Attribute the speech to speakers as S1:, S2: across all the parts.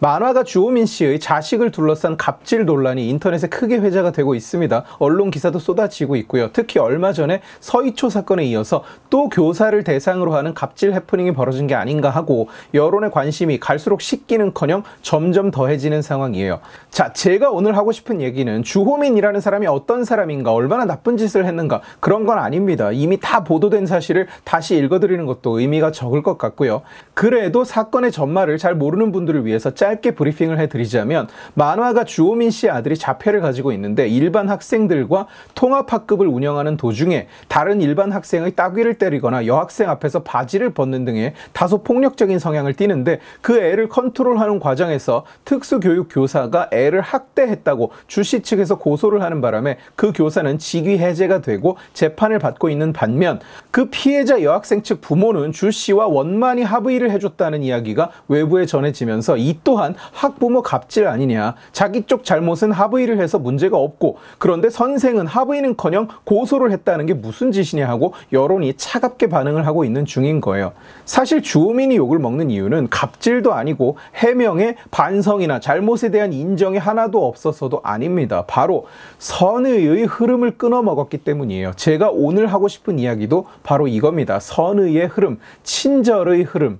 S1: 만화가 주호민 씨의 자식을 둘러싼 갑질 논란이 인터넷에 크게 회자가 되고 있습니다. 언론 기사도 쏟아지고 있고요. 특히 얼마 전에 서희초 사건에 이어서 또 교사를 대상으로 하는 갑질 해프닝이 벌어진 게 아닌가 하고 여론의 관심이 갈수록 식기는커녕 점점 더해지는 상황이에요. 자, 제가 오늘 하고 싶은 얘기는 주호민이라는 사람이 어떤 사람인가, 얼마나 나쁜 짓을 했는가 그런 건 아닙니다. 이미 다 보도된 사실을 다시 읽어드리는 것도 의미가 적을 것 같고요. 그래도 사건의 전말을 잘 모르는 분들을 위해서 짧게 브리핑을 해드리자면, 만화가 주호민 씨의 아들이 자폐를 가지고 있는데 일반 학생들과 통합학급을 운영하는 도중에 다른 일반 학생의 따귀를 때리거나 여학생 앞에서 바지를 벗는 등의 다소 폭력적인 성향을 띠는데, 그 애를 컨트롤하는 과정에서 특수교육 교사가 애를 학대했다고 주씨 측에서 고소를 하는 바람에 그 교사는 직위 해제가 되고 재판을 받고 있는 반면, 그 피해자 여학생 측 부모는 주씨와 원만히 합의를 해줬다는 이야기가 외부에 전해지면서 이 또한 학부모 갑질 아니냐, 자기 쪽 잘못은 합의를 해서 문제가 없고 그런데 선생은 합의는커녕 고소를 했다는 게 무슨 짓이냐 하고 여론이 차갑게 반응을 하고 있는 중인 거예요. 사실 주호민이 욕을 먹는 이유는 갑질도 아니고 해명의 반성이나 잘못에 대한 인정이 하나도 없어서도 아닙니다. 바로 선의의 흐름을 끊어 먹었기 때문이에요. 제가 오늘 하고 싶은 이야기도 바로 이겁니다. 선의의 흐름, 친절의 흐름.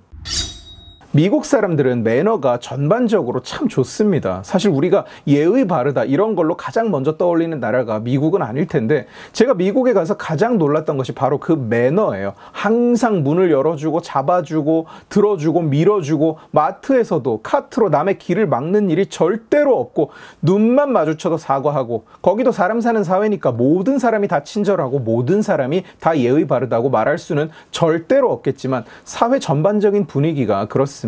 S1: 미국 사람들은 매너가 전반적으로 참 좋습니다. 사실 우리가 예의 바르다 이런 걸로 가장 먼저 떠올리는 나라가 미국은 아닐 텐데, 제가 미국에 가서 가장 놀랐던 것이 바로 그 매너예요. 항상 문을 열어주고 잡아주고 들어주고 밀어주고, 마트에서도 카트로 남의 길을 막는 일이 절대로 없고, 눈만 마주쳐도 사과하고, 거기도 사람 사는 사회니까 모든 사람이 다 친절하고 모든 사람이 다 예의 바르다고 말할 수는 절대로 없겠지만 사회 전반적인 분위기가 그렇습니다.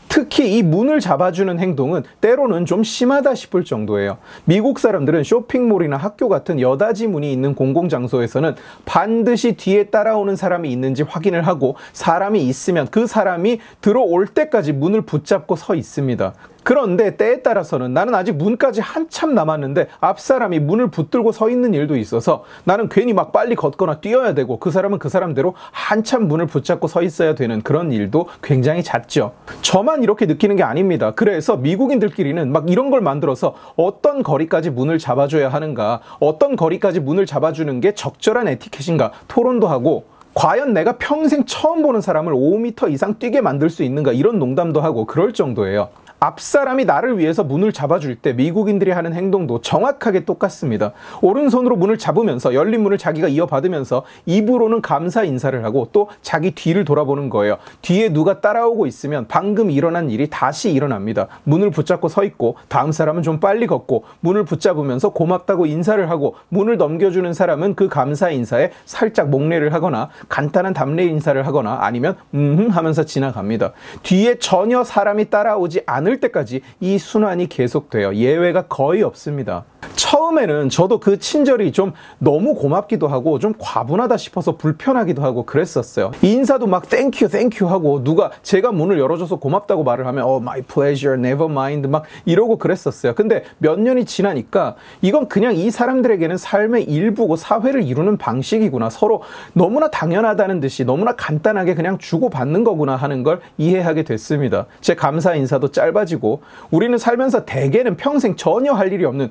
S1: 특히 이 문을 잡아주는 행동은 때로는 좀 심하다 싶을 정도예요. 미국 사람들은 쇼핑몰이나 학교 같은 여닫이 문이 있는 공공장소에서는 반드시 뒤에 따라오는 사람이 있는지 확인을 하고, 사람이 있으면 그 사람이 들어올 때까지 문을 붙잡고 서 있습니다. 그런데 때에 따라서는 나는 아직 문까지 한참 남았는데 앞 사람이 문을 붙들고 서 있는 일도 있어서 나는 괜히 막 빨리 걷거나 뛰어야 되고, 그 사람은 그 사람대로 한참 문을 붙잡고 서 있어야 되는 그런 일도 굉장히 잦죠. 저만 이렇게 느끼는 게 아닙니다. 그래서 미국인들끼리는 막 이런 걸 만들어서 어떤 거리까지 문을 잡아줘야 하는가, 어떤 거리까지 문을 잡아주는 게 적절한 에티켓인가 토론도 하고, 과연 내가 평생 처음 보는 사람을 5m 이상 뛰게 만들 수 있는가 이런 농담도 하고 그럴 정도예요. 앞사람이 나를 위해서 문을 잡아줄 때 미국인들이 하는 행동도 정확하게 똑같습니다. 오른손으로 문을 잡으면서 열린 문을 자기가 이어받으면서 입으로는 감사 인사를 하고 또 자기 뒤를 돌아보는 거예요. 뒤에 누가 따라오고 있으면 방금 일어난 일이 다시 일어납니다. 문을 붙잡고 서 있고 다음 사람은 좀 빨리 걷고, 문을 붙잡으면서 고맙다고 인사를 하고, 문을 넘겨주는 사람은 그 감사 인사에 살짝 목례를 하거나 간단한 답례 인사를 하거나 아니면 하면서 지나갑니다. 뒤에 전혀 사람이 따라오지 않을 때까지 이 순환이 계속돼요. 예외가 거의 없습니다. 처음에는 저도 그 친절이 좀 너무 고맙기도 하고 좀 과분하다 싶어서 불편하기도 하고 그랬었어요. 인사도 막 땡큐 하고, 누가 제가 문을 열어줘서 고맙다고 말을 하면 my pleasure, never mind 막 이러고 그랬었어요. 근데 몇 년이 지나니까 이건 그냥 이 사람들에게는 삶의 일부고 사회를 이루는 방식이구나, 서로 너무나 당연하다는 듯이 너무나 간단하게 그냥 주고받는 거구나 하는 걸 이해하게 됐습니다. 제 감사 인사도 짧아지고, 우리는 살면서 대개는 평생 전혀 할 일이 없는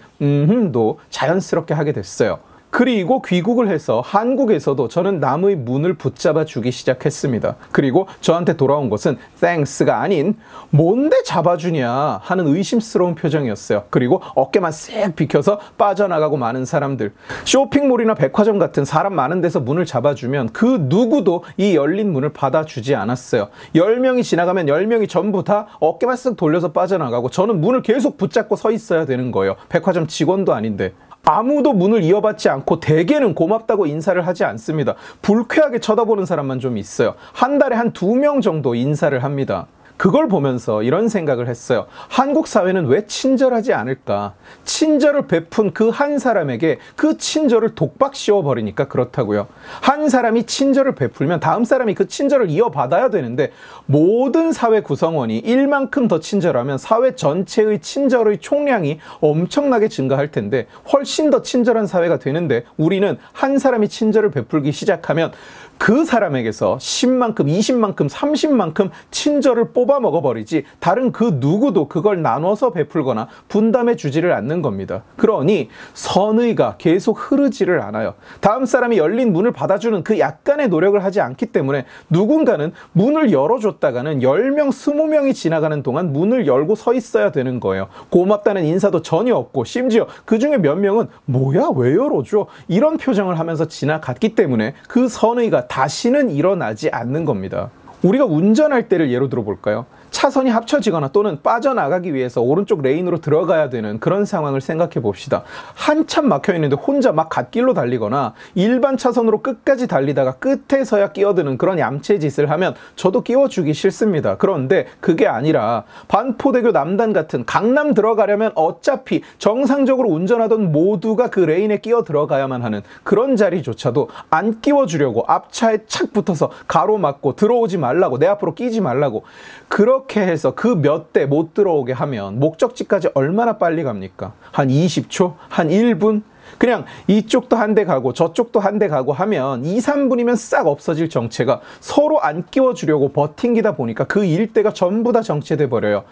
S1: 도 자연스럽게 하게 됐어요. 그리고 귀국을 해서 한국에서도 저는 남의 문을 붙잡아 주기 시작했습니다. 그리고 저한테 돌아온 것은 thanks가 아닌 뭔데 잡아주냐 하는 의심스러운 표정이었어요. 그리고 어깨만 쓱 비켜서 빠져나가고 마는 사람들. 쇼핑몰이나 백화점 같은 사람 많은 데서 문을 잡아주면 그 누구도 이 열린 문을 받아주지 않았어요. 10명이 지나가면 10명이 전부 다 어깨만 쓱 돌려서 빠져나가고, 저는 문을 계속 붙잡고 서 있어야 되는 거예요. 백화점 직원도 아닌데. 아무도 문을 이어받지 않고 대개는 고맙다고 인사를 하지 않습니다. 불쾌하게 쳐다보는 사람만 좀 있어요. 한 달에 한 2명 정도 인사를 합니다. 그걸 보면서 이런 생각을 했어요. 한국 사회는 왜 친절하지 않을까? 친절을 베푼 그 한 사람에게 그 친절을 독박 씌워버리니까 그렇다고요. 한 사람이 친절을 베풀면 다음 사람이 그 친절을 이어받아야 되는데, 모든 사회 구성원이 1만큼 더 친절하면 사회 전체의 친절의 총량이 엄청나게 증가할 텐데, 훨씬 더 친절한 사회가 되는데, 우리는 한 사람이 친절을 베풀기 시작하면 그 사람에게서 10만큼, 20만큼, 30만큼 친절을 뽑아 먹어버리지 다른 그 누구도 그걸 나눠서 베풀거나 분담해 주지를 않는 겁니다. 그러니 선의가 계속 흐르지를 않아요. 다음 사람이 열린 문을 받아주는 그 약간의 노력을 하지 않기 때문에 누군가는 문을 열어줬다가는 10명, 20명이 지나가는 동안 문을 열고 서 있어야 되는 거예요. 고맙다는 인사도 전혀 없고 심지어 그 중에 몇 명은 뭐야 왜 열어줘? 이런 표정을 하면서 지나갔기 때문에 그 선의가 다시는 일어나지 않는 겁니다. 우리가 운전할 때를 예로 들어 볼까요? 차선이 합쳐지거나 또는 빠져나가기 위해서 오른쪽 레인으로 들어가야 되는 그런 상황을 생각해 봅시다. 한참 막혀 있는데 혼자 막 갓길로 달리거나 일반 차선으로 끝까지 달리다가 끝에서야 끼어드는 그런 얌체 짓을 하면 저도 끼워주기 싫습니다. 그런데 그게 아니라 반포대교 남단 같은 강남 들어가려면 어차피 정상적으로 운전하던 모두가 그 레인에 끼어 들어가야만 하는 그런 자리조차도 안 끼워주려고 앞차에 착 붙어서 가로막고 들어오지 말라고, 내 앞으로 끼지 말라고 그렇게 해서 그 몇 대 못 들어오게 하면 목적지까지 얼마나 빨리 갑니까? 한 20초? 한 1분? 그냥 이쪽도 한 대 가고 저쪽도 한 대 가고 하면 2, 3분이면 싹 없어질 정체가 서로 안 끼워주려고 버팅기다 보니까 그 일대가 전부 다 정체돼 버려요.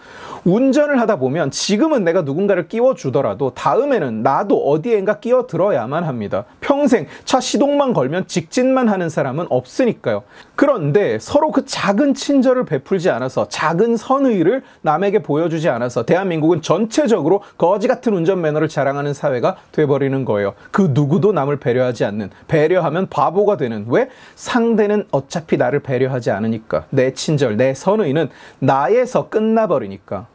S1: 운전을 하다 보면 지금은 내가 누군가를 끼워주더라도 다음에는 나도 어디엔가 끼어들어야만 합니다. 평생 차 시동만 걸면 직진만 하는 사람은 없으니까요. 그런데 서로 그 작은 친절을 베풀지 않아서 작은 선의를 남에게 보여주지 않아서 대한민국은 전체적으로 거지 같은 운전 매너를 자랑하는 사회가 돼버리는 거예요. 그 누구도 남을 배려하지 않는, 배려하면 바보가 되는, 왜? 상대는 어차피 나를 배려하지 않으니까. 내 친절, 내 선의는 나에서 끝나버리니까.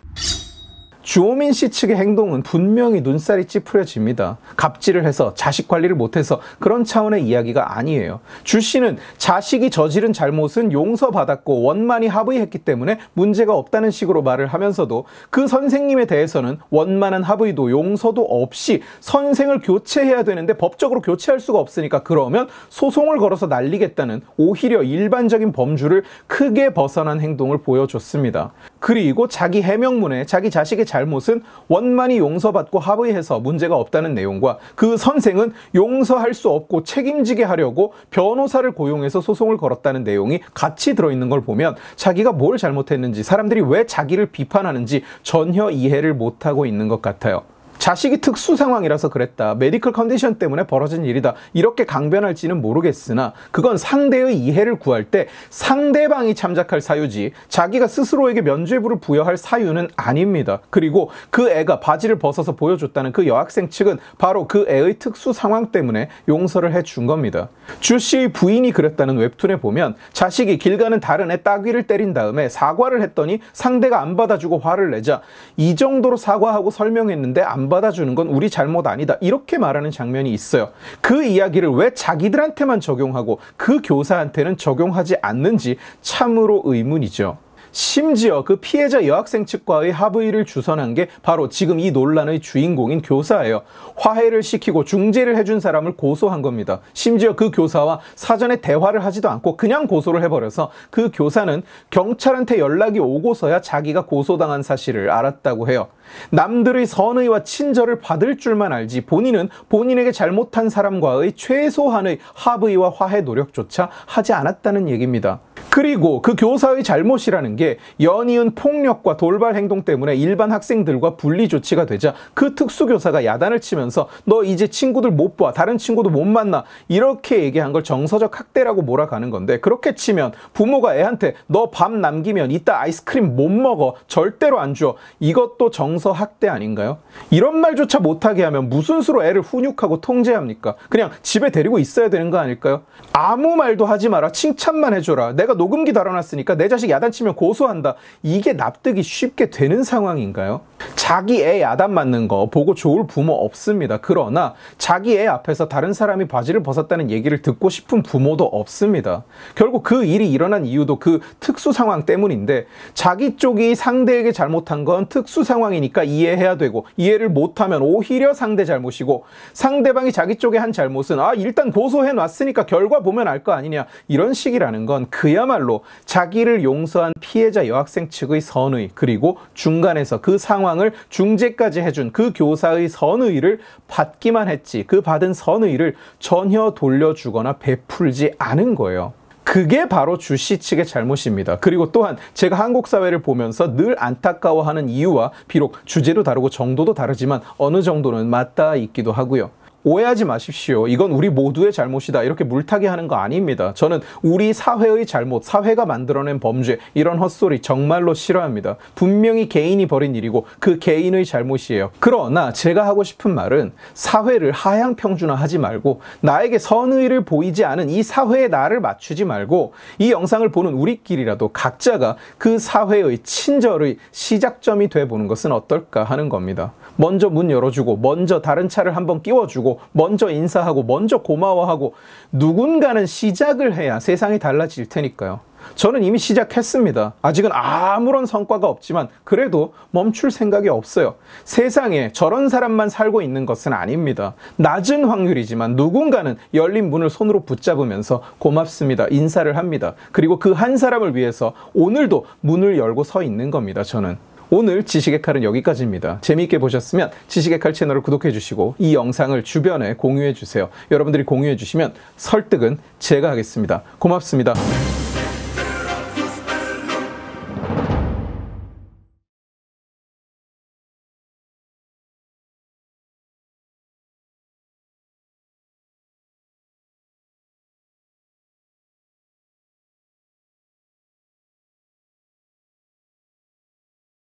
S1: 주호민 씨 측의 행동은 분명히 눈살이 찌푸려집니다. 갑질을 해서 자식 관리를 못해서 그런 차원의 이야기가 아니에요. 주 씨는 자식이 저지른 잘못은 용서받았고 원만히 합의했기 때문에 문제가 없다는 식으로 말을 하면서도 그 선생님에 대해서는 원만한 합의도 용서도 없이 선생을 교체해야 되는데 법적으로 교체할 수가 없으니까 그러면 소송을 걸어서 날리겠다는 오히려 일반적인 범주를 크게 벗어난 행동을 보여줬습니다. 그리고 자기 해명문에 자기 자식의 잘못은 원만히 용서받고 합의해서 문제가 없다는 내용과 그 선생은 용서할 수 없고 책임지게 하려고 변호사를 고용해서 소송을 걸었다는 내용이 같이 들어있는 걸 보면 자기가 뭘 잘못했는지, 사람들이 왜 자기를 비판하는지 전혀 이해를 못하고 있는 것 같아요. 자식이 특수 상황이라서 그랬다, 메디컬 컨디션 때문에 벌어진 일이다, 이렇게 강변할지는 모르겠으나 그건 상대의 이해를 구할 때 상대방이 참작할 사유지 자기가 스스로에게 면죄부를 부여할 사유는 아닙니다. 그리고 그 애가 바지를 벗어서 보여줬다는 그 여학생 측은 바로 그 애의 특수 상황 때문에 용서를 해준 겁니다. 주 씨의 부인이 그렸다는 웹툰에 보면 자식이 길 가는 다른 애 따귀를 때린 다음에 사과를 했더니 상대가 안 받아주고 화를 내자 이 정도로 사과하고 설명했는데 안 받아주는 건 우리 잘못 아니다, 이렇게 말하는 장면이 있어요. 그 이야기를 왜 자기들한테만 적용하고 그 교사한테는 적용하지 않는지 참으로 의문이죠. 심지어 그 피해자 여학생 측과의 합의를 주선한 게 바로 지금 이 논란의 주인공인 교사예요. 화해를 시키고 중재를 해준 사람을 고소한 겁니다. 심지어 그 교사와 사전에 대화를 하지도 않고 그냥 고소를 해버려서 그 교사는 경찰한테 연락이 오고서야 자기가 고소당한 사실을 알았다고 해요. 남들의 선의와 친절을 받을 줄만 알지 본인은 본인에게 잘못한 사람과의 최소한의 합의와 화해 노력조차 하지 않았다는 얘기입니다. 그리고 그 교사의 잘못이라는 게 연이은 폭력과 돌발 행동 때문에 일반 학생들과 분리 조치가 되자 그 특수교사가 야단을 치면서 너 이제 친구들 못 봐, 다른 친구도 못 만나, 이렇게 얘기한 걸 정서적 학대라고 몰아가는 건데, 그렇게 치면 부모가 애한테 너 밥 남기면 이따 아이스크림 못 먹어, 절대로 안 줘, 이것도 정서 학대 아닌가요? 이런 말조차 못하게 하면 무슨 수로 애를 훈육하고 통제합니까? 그냥 집에 데리고 있어야 되는 거 아닐까요? 아무 말도 하지 마라, 칭찬만 해줘라, 내가 녹음기 달아놨으니까 내 자식 야단치면 고소한다, 이게 납득이 쉽게 되는 상황인가요? 자기 애 야단 맞는 거 보고 좋을 부모 없습니다. 그러나 자기 애 앞에서 다른 사람이 바지를 벗었다는 얘기를 듣고 싶은 부모도 없습니다. 결국 그 일이 일어난 이유도 그 특수 상황 때문인데, 자기 쪽이 상대에게 잘못한 건 특수 상황이니까 이해해야 되고, 이해를 못하면 오히려 상대 잘못이고, 상대방이 자기 쪽에 한 잘못은 일단 고소해 놨으니까 결과 보면 알 거 아니냐, 이런 식이라는 건 그야말로 자기를 용서한 피해자 여학생 측의 선의, 그리고 중간에서 그 상황을 중재까지 해준 그 교사의 선의를 받기만 했지 그 받은 선의를 전혀 돌려주거나 베풀지 않은 거예요. 그게 바로 주시 측의 잘못입니다. 그리고 또한 제가 한국 사회를 보면서 늘 안타까워하는 이유와 비록 주제도 다르고 정도도 다르지만 어느 정도는 맞닿아 있기도 하고요. 오해하지 마십시오. 이건 우리 모두의 잘못이다. 이렇게 물타기 하는 거 아닙니다. 저는 우리 사회의 잘못, 사회가 만들어낸 범죄, 이런 헛소리 정말로 싫어합니다. 분명히 개인이 벌인 일이고 그 개인의 잘못이에요. 그러나 제가 하고 싶은 말은 사회를 하향평준화하지 말고 나에게 선의를 보이지 않은 이 사회에 나를 맞추지 말고 이 영상을 보는 우리끼리라도 각자가 그 사회의 친절의 시작점이 돼보는 것은 어떨까 하는 겁니다. 먼저 문 열어주고 먼저 다른 차를 한번 끼워주고 먼저 인사하고 먼저 고마워하고 누군가는 시작을 해야 세상이 달라질 테니까요. 저는 이미 시작했습니다. 아직은 아무런 성과가 없지만 그래도 멈출 생각이 없어요. 세상에 저런 사람만 살고 있는 것은 아닙니다. 낮은 확률이지만 누군가는 열린 문을 손으로 붙잡으면서 고맙습니다. 인사를 합니다. 그리고 그 한 사람을 위해서 오늘도 문을 열고 서 있는 겁니다. 저는. 오늘 지식의 칼은 여기까지입니다. 재미있게 보셨으면 지식의 칼 채널을 구독해 주시고 이 영상을 주변에 공유해 주세요. 여러분들이 공유해 주시면 설득은 제가 하겠습니다. 고맙습니다.